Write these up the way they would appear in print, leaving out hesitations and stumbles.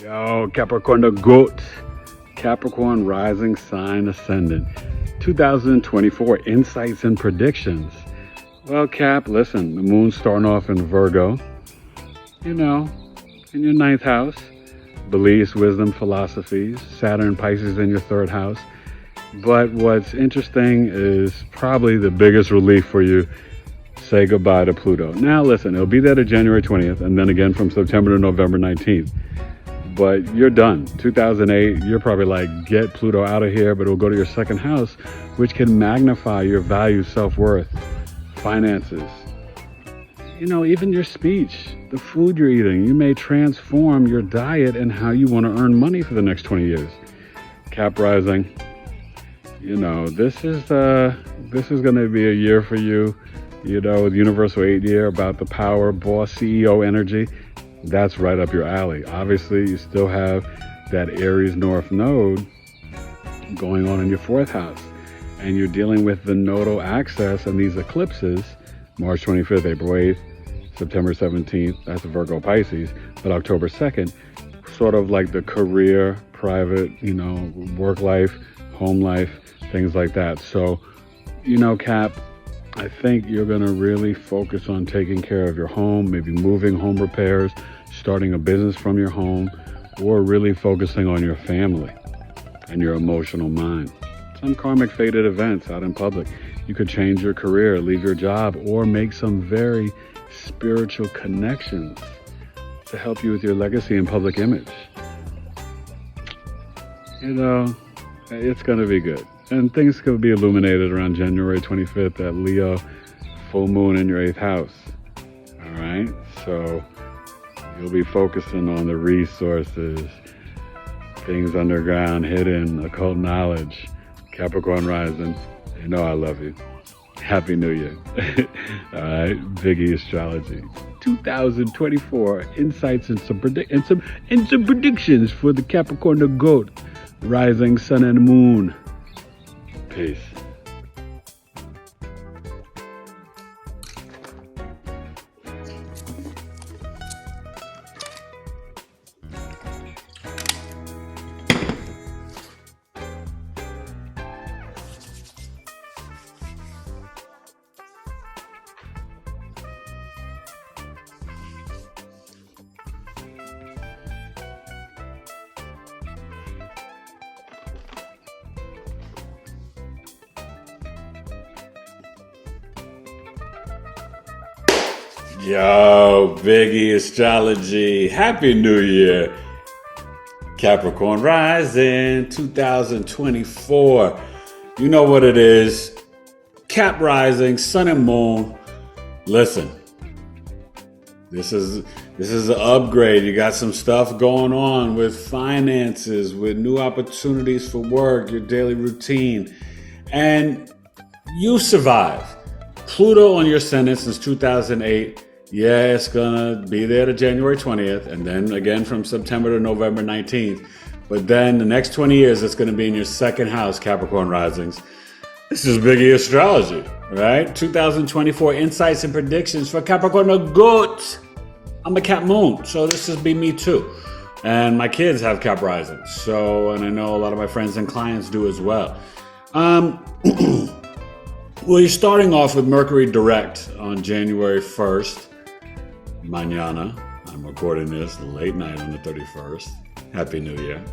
Yo, Capricorn the GOAT. Capricorn rising sign ascendant. 2024 insights and predictions. Well, Cap, listen, the moon's starting off in Virgo, in your ninth house. Beliefs, wisdom, philosophies. Saturn, Pisces in your third house. But what's interesting is probably the biggest relief for you. Say goodbye to Pluto. Now, listen, it'll be there to January 20th and then again from September to November 19th. But you're done. 2008, you're probably like, get Pluto out of here, but it'll go to your second house, which can magnify your value, self-worth, finances, even your speech, the food you're eating. You may transform your diet and how you want to earn money for the next 20 years. Cap rising, this is going to be a year for you, the universal 8 year about the power, boss, CEO energy. That's right up your alley. Obviously, you still have that Aries North node going on in your fourth house, and you're dealing with the nodal axis and these eclipses, March 25th, April 8th, September 17th, that's Virgo Pisces, but October 2nd, sort of like the career, private, work life, home life, things like that. So, Cap, I think you're going to really focus on taking care of your home, maybe moving, home repairs, starting a business from your home, or really focusing on your family and your emotional mind. Some karmic fated events out in public. You could change your career, leave your job, or make some very spiritual connections to help you with your legacy and public image. It's going to be good. And things could be illuminated around January 25th, that Leo full moon in your 8th house. All right? So you'll be focusing on the resources, things underground, hidden, occult knowledge. Capricorn rising, I love you. Happy New Year. All right? Biggie Astrology. 2024 insights and some predictions for the Capricorn the GOAT, rising sun and moon. Peace. Yo, Biggie Astrology. Happy New Year. Capricorn rising 2024. You know what it is. Cap rising, sun and moon. Listen, this is an upgrade. You got some stuff going on with finances, with new opportunities for work, your daily routine, and you survive. Pluto on your ascendant since 2008. Yeah, it's gonna be there to January 20th, and then again from September to November 19th. But then the next 20 years, it's gonna be in your second house, Capricorn risings. This is Biggie Astrology, right? 2024 insights and predictions for Capricorn the GOAT. I'm a Cap moon, so this is be me too. And my kids have Cap rising, and I know a lot of my friends and clients do as well. Well, you're starting off with Mercury direct on January 1st. Mañana. I'm recording this late night on the 31st. Happy New Year.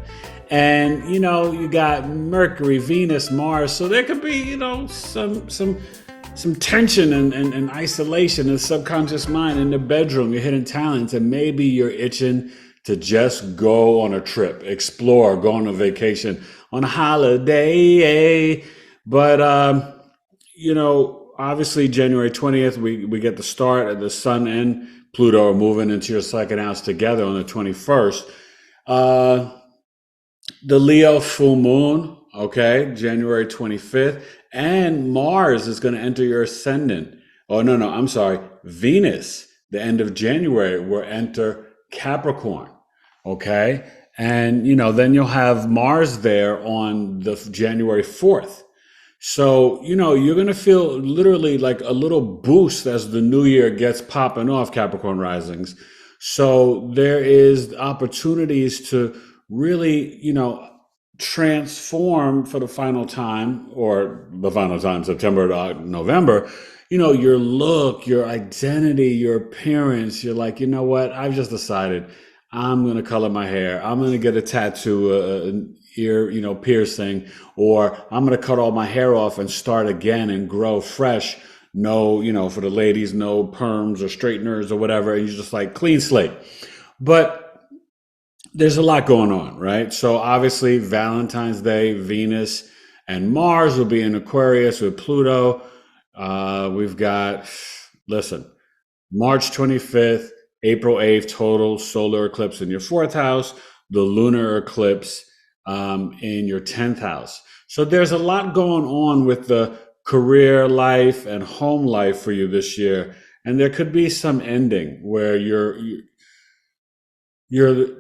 And, you got Mercury, Venus, Mars. So there could be, some tension and isolation in the subconscious mind in the bedroom, your hidden talents. And maybe you're itching to just go on a trip, explore, go on a vacation, on a holiday. But, obviously January 20th, we get the start of the sun and Pluto are moving into your second house together on the 21st. The Leo full moon, okay, January 25th, and Mars is going to enter your ascendant. Oh, no, I'm sorry. Venus, the end of January, will enter Capricorn, okay? And, then you'll have Mars there on the January 4th. So, you're going to feel literally like a little boost as the new year gets popping off, Capricorn risings. So there is opportunities to really, transform for the final time, or the final time, September to November, your look, your identity, your appearance. You're like, you know what? I've just decided I'm going to color my hair. I'm going to get a tattoo, an ear, piercing, or I'm going to cut all my hair off and start again and grow fresh. No, for the ladies, no perms or straighteners or whatever. And you're just like clean slate. But there's a lot going on, right? So obviously, Valentine's Day, Venus and Mars will be in Aquarius with Pluto. We've got, listen, March 25th, April 8th, total solar eclipse in your fourth house, the lunar eclipse in your 10th house. So there's a lot going on with the career life and home life for you this year. And there could be some ending where you're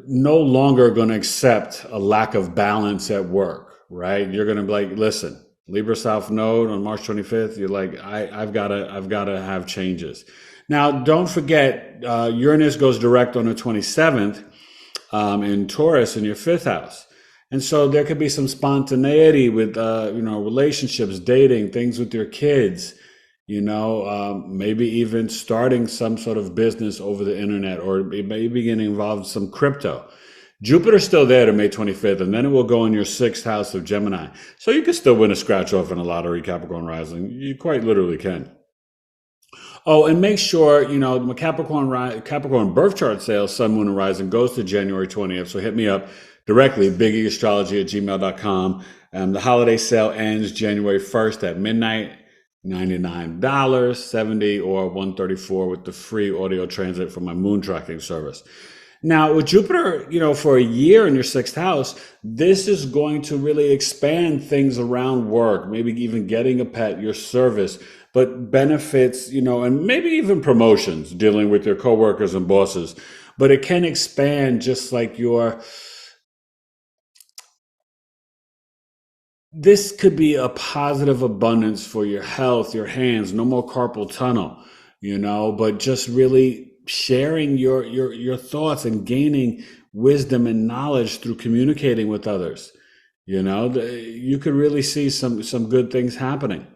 no longer going to accept a lack of balance at work, right? You're going to be like, listen, Libra South Node on March 25th. You're like, I've got to have changes. Now, don't forget, Uranus goes direct on the 27th in Taurus in your fifth house. And so there could be some spontaneity with, relationships, dating, things with your kids, maybe even starting some sort of business over the internet, or maybe getting involved in some crypto. Jupiter's still there to May 25th, and then it will go in your sixth house of Gemini. So you can still win a scratch off in a lottery, Capricorn rising. You quite literally can. Oh, and make sure, the Capricorn birth chart sale, Sun, Moon, and Rising, goes to January 20th. So hit me up directly, biggieastrology@gmail.com. The holiday sale ends January 1st at midnight. $99, 70 or 134 with the free audio transit from my moon tracking service. Now, with Jupiter, for a year in your sixth house, this is going to really expand things around work, maybe even getting a pet, your service, but benefits, and maybe even promotions, dealing with your coworkers and bosses. But it can expand just like this could be a positive abundance for your health, your hands, no more carpal tunnel, but just really sharing your thoughts and gaining wisdom and knowledge through communicating with others. You could really see some good things happening.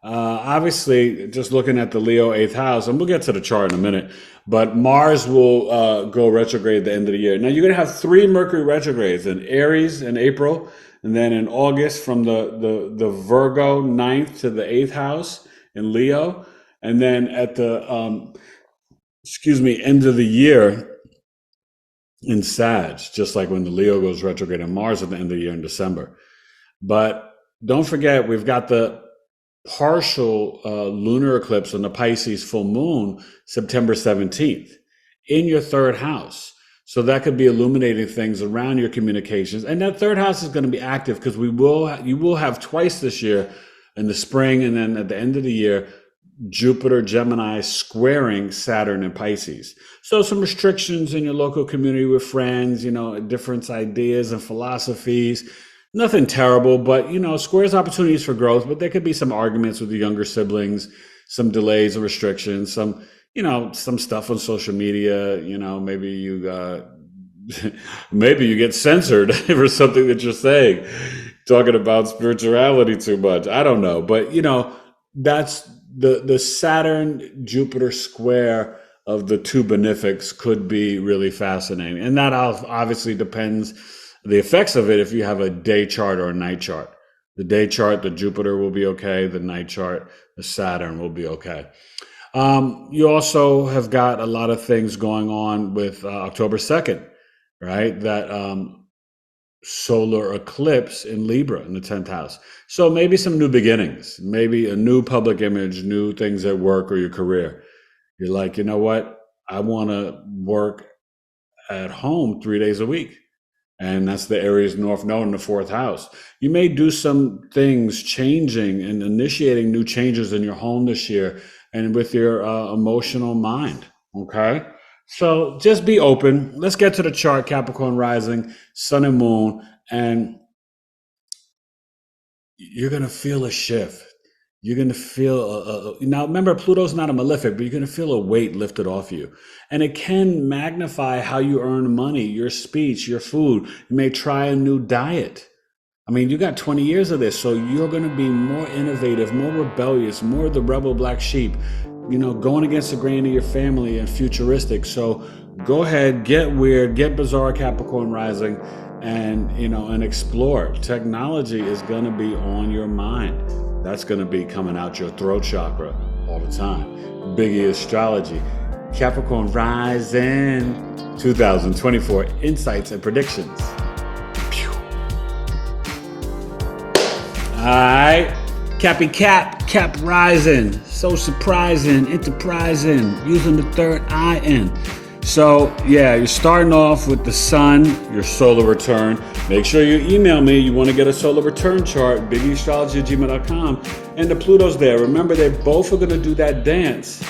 Obviously, just looking at the Leo eighth house, and we'll get to the chart in a minute, but Mars will go retrograde at the end of the year. Now, you're going to have 3 Mercury retrogrades in Aries in April, and then in August from the Virgo ninth to the 8th house in Leo, and then at the end of the year in Sag, just like when the Leo goes retrograde in Mars at the end of the year in December. But don't forget, we've got the partial lunar eclipse on the Pisces full moon September 17th in your third house. So that could be illuminating things around your communications. And that third house is going to be active because you will have twice this year in the spring, and then at the end of the year, Jupiter Gemini squaring Saturn and Pisces. So some restrictions in your local community with friends, different ideas and philosophies. Nothing terrible, but squares opportunities for growth. But there could be some arguments with the younger siblings, some delays or restrictions, some stuff on social media. Maybe maybe you get censored for something that you're saying, talking about spirituality too much. I don't know, but that's the Saturn Jupiter square of the two benefics could be really fascinating, and that obviously depends. The effects of it, if you have a day chart or a night chart. The day chart, the Jupiter will be okay. The night chart, the Saturn will be okay. You also have got a lot of things going on with October 2nd, right? That solar eclipse in Libra in the 10th house. So maybe some new beginnings, maybe a new public image, new things at work or your career. You're like, you know what? I want to work at home 3 days a week. And that's the Aries North Node in the 4th house. You may do some things changing and initiating new changes in your home this year and with your emotional mind. Okay. So just be open. Let's get to the chart, Capricorn rising, sun and moon, and you're going to feel a shift. You're going to feel now remember, Pluto's not a malefic, but you're going to feel a weight lifted off you, and it can magnify how you earn money, your speech, your food. You may try a new diet. I mean, you got 20 years of this, so you're going to be more innovative, more rebellious, more the rebel black sheep, going against the grain of your family and futuristic. So go ahead, get weird, get bizarre, Capricorn rising, and explore. Technology is going to be on your mind. That's going to be coming out your throat chakra all the time. Biggie Astrology, Capricorn rising, 2024 insights and predictions. Alright, Cap rising, so surprising, enterprising, using the third eye in. So yeah, you're starting off with the sun, your solar return. Make sure you email me. You want to get a solar return chart, biggieastrology@gmail.com. And the Pluto's there. Remember, they both are going to do that dance.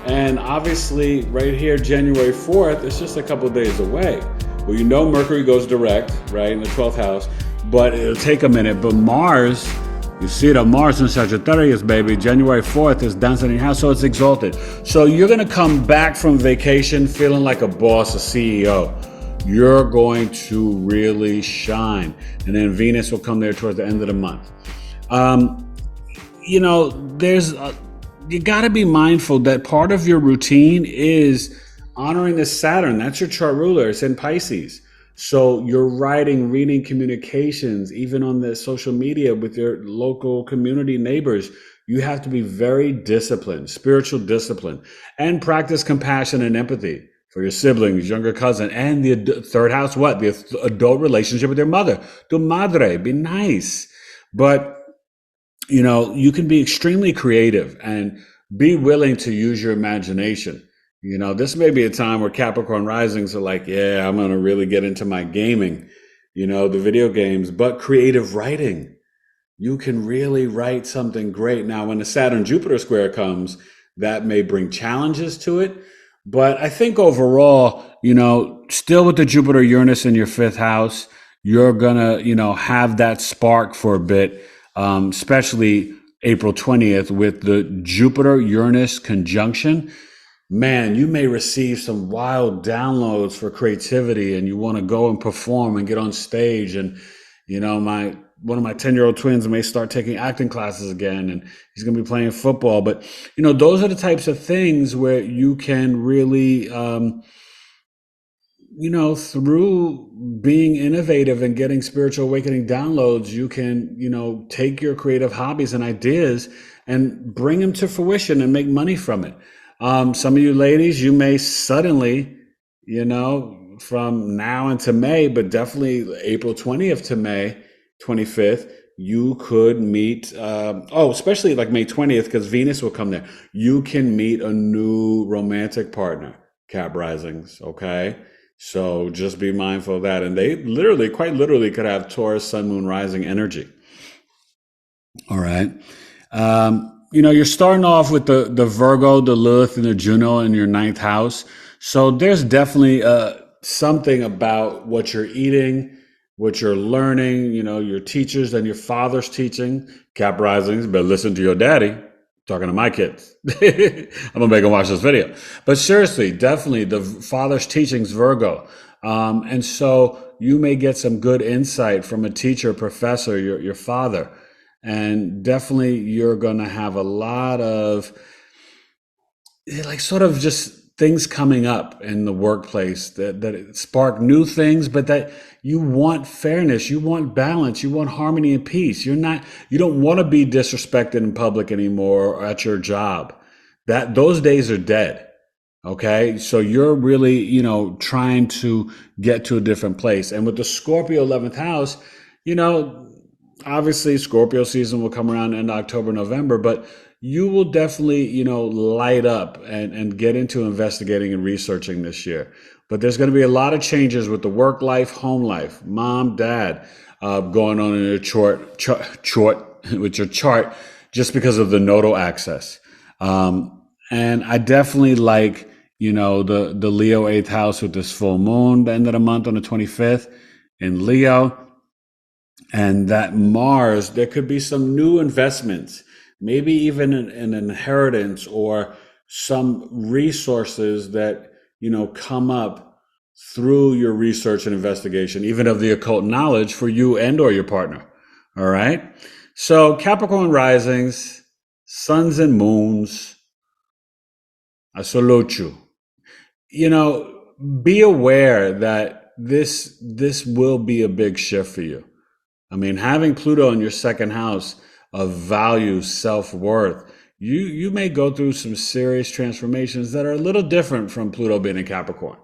And obviously, right here, January 4th, it's just a couple of days away. Well, Mercury goes direct, right, in the 12th house. But it'll take a minute. But Mars, you see the Mars in Sagittarius, baby. January 4th is dancing in your house, so it's exalted. So you're going to come back from vacation feeling like a boss, a CEO. You're going to really shine. And then Venus will come there towards the end of the month. You got to be mindful that part of your routine is honoring the Saturn. That's your chart ruler. It's in Pisces. So you're writing, reading, communications, even on the social media with your local community neighbors. You have to be very disciplined, spiritual discipline, and practice compassion and empathy for your siblings, younger cousin, and the third house, the adult relationship with your mother. Tu madre, be nice. But, you can be extremely creative and be willing to use your imagination. This may be a time where Capricorn risings are like, yeah, I'm going to really get into my gaming, the video games, but creative writing. You can really write something great. Now, when the Saturn-Jupiter square comes, that may bring challenges to it. But I think overall, still with the Jupiter-Uranus in your fifth house, you're going to, have that spark for a bit, especially April 20th with the Jupiter-Uranus conjunction. Man, you may receive some wild downloads for creativity, and you want to go and perform and get on stage. And, one of my 10-year-old twins may start taking acting classes again, and he's going to be playing football. But, those are the types of things where you can really, through being innovative and getting spiritual awakening downloads, you can, take your creative hobbies and ideas and bring them to fruition and make money from it. Some of you ladies, you may suddenly, from now into May, but definitely April 20th to May 25th, you could meet, especially like May 20th, because Venus will come there. You can meet a new romantic partner, Cap risings, okay? So just be mindful of that. And they quite literally could have Taurus, Sun, Moon, Rising energy. All right. You're starting off with the Virgo, the Lilith, and the Juno in your ninth house. So there's definitely something about what you're eating, what you're learning, your teachers and your father's teaching. Cap risings, but listen to your daddy. Talking to my kids. I'm gonna make them watch this video. But seriously, definitely the father's teachings, Virgo. And so you may get some good insight from a teacher, professor, your father. And definitely you're going to have a lot of sort of just things coming up in the workplace that spark new things, but that you want fairness, you want balance, you want harmony and peace. You don't want to be disrespected in public anymore or at your job. Those days are dead. Okay. So you're really, trying to get to a different place. And with the Scorpio 11th house, obviously Scorpio season will come around in October, November, but you will definitely, light up and get into investigating and researching this year. But there's going to be a lot of changes with the work life, home life, mom, dad, going on in your chart with your chart, just because of the nodal axis. And I definitely like, the Leo 8th house with this full moon, the end of the month on the 25th in Leo. And that Mars, there could be some new investments maybe even an inheritance or some resources that, come up through your research and investigation, even of the occult knowledge for you and or your partner. All right. So Capricorn risings, suns and moons, I salute you. You know, be aware that this will be a big shift for you. I mean, having Pluto in your second house of value, self-worth, you may go through some serious transformations that are a little different from Pluto being in Capricorn.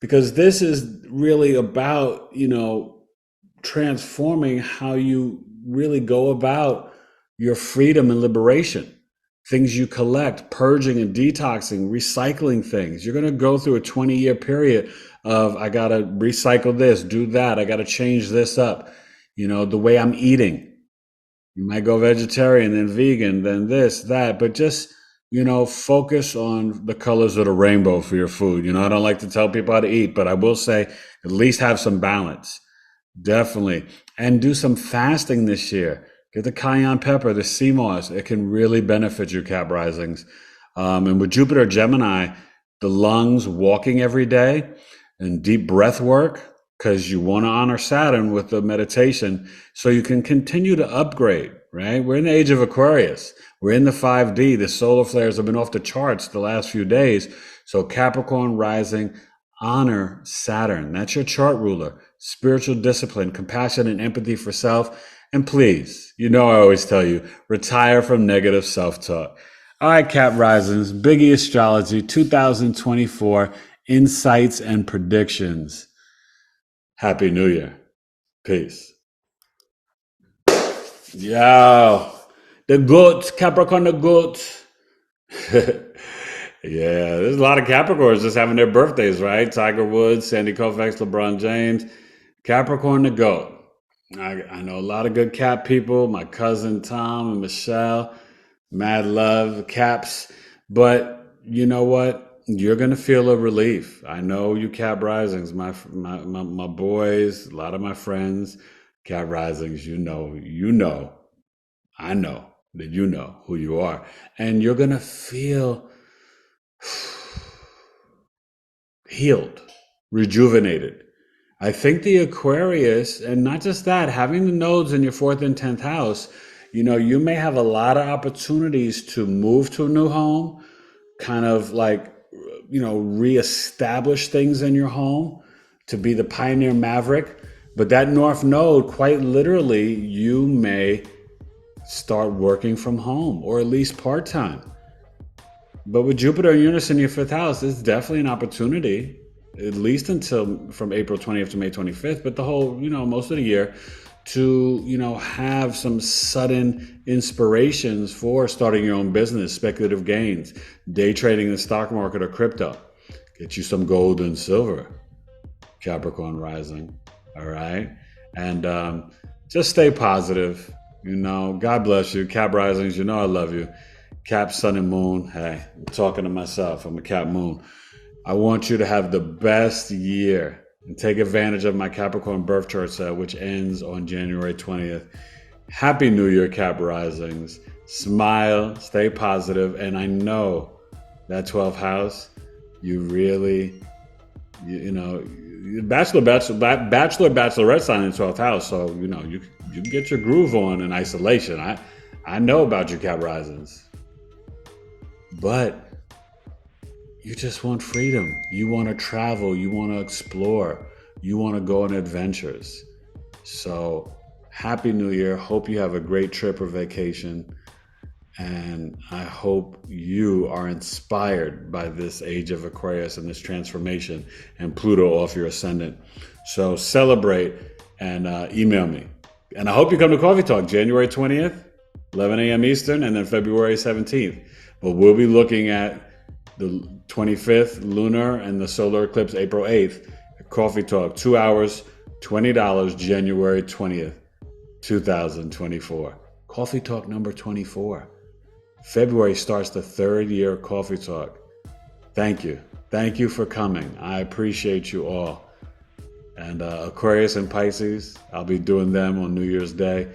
Because this is really about, transforming how you really go about your freedom and liberation. Things you collect, purging and detoxing, recycling things. You're going to go through a 20-year period of, I got to recycle this, do that. I got to change this up. The way I'm eating. You might go vegetarian, then vegan, then this, that, but just, focus on the colors of the rainbow for your food. I don't like to tell people how to eat, but I will say at least have some balance. Definitely. And do some fasting this year. Get the cayenne pepper, the sea moss. It can really benefit your Cap risings. And with Jupiter Gemini, the lungs, walking every day, and deep breath work, because you want to honor Saturn with the meditation so you can continue to upgrade, right? We're in the age of Aquarius. We're in the 5D. The solar flares have been off the charts the last few days. So Capricorn rising, honor Saturn. That's your chart ruler. Spiritual discipline, compassion, and empathy for self. And please, I always tell you, retire from negative self-talk. All right, Cap Risings, Biggie Astrology 2024, insights and predictions. Happy New Year. Peace. Yo, the goats, Capricorn the goats. Yeah, there's a lot of Capricorns just having their birthdays, right? Tiger Woods, Sandy Koufax, LeBron James. Capricorn the goat. I know a lot of good Cap people. My cousin Tom and Michelle. Mad love, Caps. But you know what? You're going to feel a relief. I know you Cap Risings, my boys, a lot of my friends, Cap Risings, I know that you know who you are. And you're going to feel healed, rejuvenated. I think the Aquarius, and not just that, having the nodes in your 4th and 10th house, you may have a lot of opportunities to move to a new home, kind of like, reestablish things in your home, to be the pioneer maverick. But that North Node, quite literally, you may start working from home, or at least part-time. But with Jupiter and Uranus in your 5th house, it's definitely an opportunity, at least until from April 20th to May 25th, but the whole, most of the year, to, have some sudden inspirations for starting your own business, speculative gains, day trading in the stock market or crypto. Get you some gold and silver, Capricorn rising. All right. And just stay positive. God bless you. Cap risings, I love you. Cap, sun and moon. Hey, I'm talking to myself. I'm a Cap moon. I want you to have the best year and take advantage of my Capricorn birth chart set, which ends on January 20th. Happy New Year, Cap risings. Smile, stay positive. And I know that 12th house, you really, bachelorette sign in 12th house. So, you can get your groove on in isolation. I know about your Cap risings. But you just want freedom. You want to travel. You want to explore. You want to go on adventures. So Happy New Year. Hope you have a great trip or vacation. And I hope you are inspired by this age of Aquarius and this transformation and Pluto off your ascendant. So celebrate and email me. And I hope you come to Coffee Talk January 20th, 11 a.m. Eastern, and then February 17th. But we'll be looking at the 25th lunar and the solar eclipse April 8th. Coffee Talk, 2 hours, $20, January 20th, 2024. Coffee Talk number 24. February starts the 3rd year of Coffee Talk. Thank you. Thank you for coming. I appreciate you all. And Aquarius and Pisces, I'll be doing them on New Year's Day.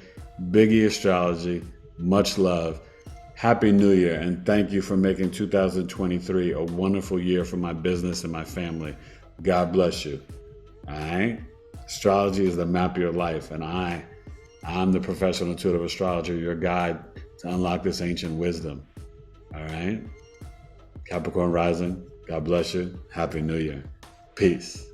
Biggie Astrology, much love. Happy New Year, and thank you for making 2023 a wonderful year for my business and my family. God bless you. All right? Astrology is the map of your life, and I'm the professional intuitive astrologer, your guide to unlock this ancient wisdom. All right? Capricorn rising, God bless you. Happy New Year. Peace.